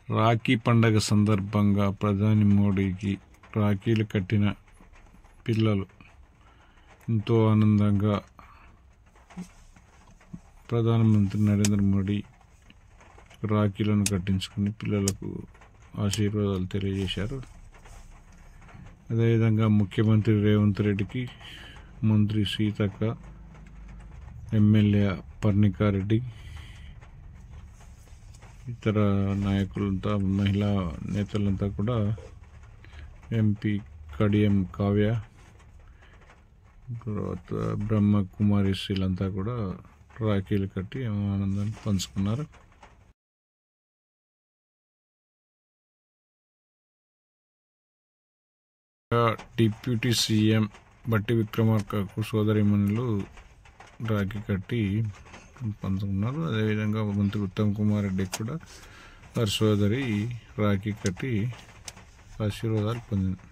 రాఖీ పండగ సందర్భంగా ప్రధాని మోడీకి రాఖీలు కట్టిన పిల్లలు ఎంతో ఆనందంగా ప్రధానమంత్రి నరేంద్ర మోడీ రాఖీలను కట్టించుకుని పిల్లలకు ఆశీర్వాదాలు తెలియజేశారు. అదేవిధంగా ముఖ్యమంత్రి రేవంత్ రెడ్డికి మంత్రి సీతక్క, ఎమ్మెల్యే పర్ణికారెడ్డి, ఇతర నాయకులంతా, మహిళా నేతలంతా కూడా, ఎంపీ కడియం కావ్య, తర్వాత బ్రహ్మకుమారి శ్రీలంతా కూడా రాఖీలు కట్టి ఆనందాన్ని పంచుకున్నారు. డిప్యూటీ సీఎం బట్టి విక్రమార్కకు సోదరిమణులు రాఖీ కట్టి పంచుకున్నారు. అదేవిధంగా మంత్రి ఉత్తమ్ కుమార్ రెడ్డికి కూడా వారి సోదరి రాఖీ కట్టి ఆశీర్వాదాలు పొందింది.